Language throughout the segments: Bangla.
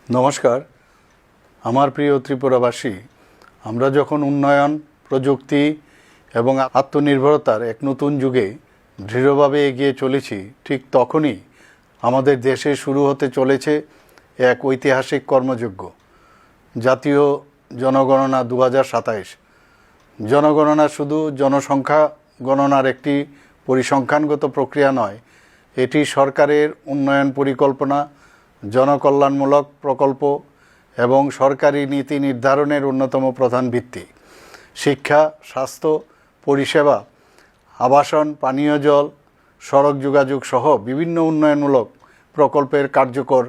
নমস্কার। আমার প্রিয় ত্রিপুরাবাসী, আমরা যখন উন্নয়ন, প্রযুক্তি এবং আত্মনির্ভরতার এক নতুন যুগে দৃঢ়ভাবে এগিয়ে চলেছি, ঠিক তখনই আমাদের দেশে শুরু হতে চলেছে এক ঐতিহাসিক কর্মযজ্ঞ, জাতীয় জনগণনা 2027। জনগণনা শুধু জনসংখ্যা গণনার একটি পরিসংখ্যানগত প্রক্রিয়া নয়, এটি সরকারের উন্নয়ন পরিকল্পনা, জনকল্যাণমূলক প্রকল্প এবং সরকারি নীতি নির্ধারণের অন্যতম প্রধান ভিত্তি। শিক্ষা, স্বাস্থ্য, পরিষেবা, আবাসন, পানীয় জল, সড়ক যোগাযোগ সহ বিভিন্ন উন্নয়নমূলক প্রকল্পের কার্যকর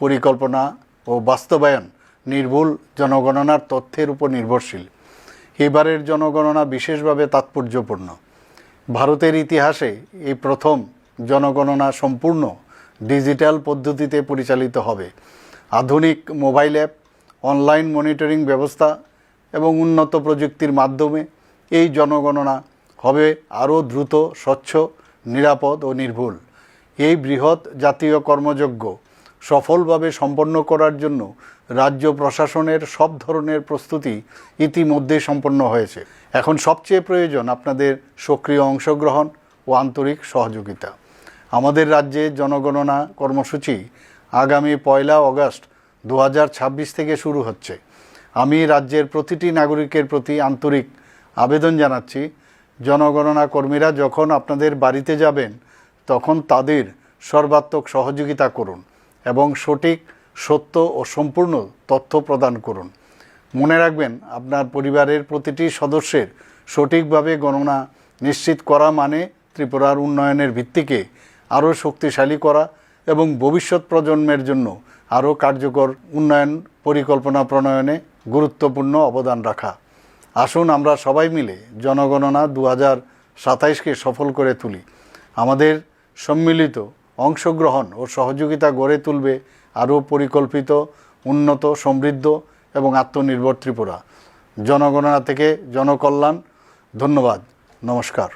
পরিকল্পনা ও বাস্তবায়ন নির্ভুল জনগণনার তথ্যের উপর নির্ভরশীল। এবারের জনগণনা বিশেষভাবে তাৎপর্যপূর্ণ। ভারতের ইতিহাসে এই প্রথম জনগণনা সম্পূর্ণ ডিজিটাল পদ্ধতিতে পরিচালিত হবে। আধুনিক মোবাইল অ্যাপ, অনলাইন মনিটরিং ব্যবস্থা এবং উন্নত প্রযুক্তির মাধ্যমে এই জনগণনা হবে আরও দ্রুত, স্বচ্ছ, নিরাপদ ও নির্ভুল। এই বৃহৎ জাতীয় কর্মযজ্ঞ সফলভাবে সম্পন্ন করার জন্য রাজ্য প্রশাসনের সব ধরনের প্রস্তুতি ইতিমধ্যে সম্পন্ন হয়েছে। এখন সবচেয়ে প্রয়োজন আপনাদের সক্রিয় অংশগ্রহণ ও আন্তরিক সহযোগিতা। আমাদের রাজ্যে জনগণনা কর্মসূচি আগামী 1 আগস্ট 2026 থেকে শুরু হচ্ছে। আমি রাজ্যের প্রতিটি নাগরিকের প্রতি আন্তরিক আবেদন জানাচ্ছি, জনগণনা কর্মীরা যখন আপনাদের বাড়িতে যাবেন তখন তাদের সর্বাত্মক সহযোগিতা করুন এবং সঠিক, সত্য ও সম্পূর্ণ তথ্য প্রদান করুন। মনে রাখবেন, আপনার পরিবারের প্রতিটি সদস্যের সঠিকভাবে গণনা নিশ্চিত করা মানে ত্রিপুরার উন্নয়নের ভিত্তিকে আরও শক্তিশালী করা এবং ভবিষ্যৎ প্রজন্মের জন্য আরও কার্যকর উন্নয়ন পরিকল্পনা প্রণয়নে গুরুত্বপূর্ণ অবদান রাখা। আসুন আমরা সবাই মিলে জনগণনা 2027কে সফল করে তুলি। আমাদের সম্মিলিত অংশগ্রহণ ও সহযোগিতা গড়ে তুলবে আরও পরিকল্পিত, উন্নত, সমৃদ্ধ এবং আত্মনির্ভর ত্রিপুরা। জনগণনা থেকে জনকল্যাণ। ধন্যবাদ। নমস্কার।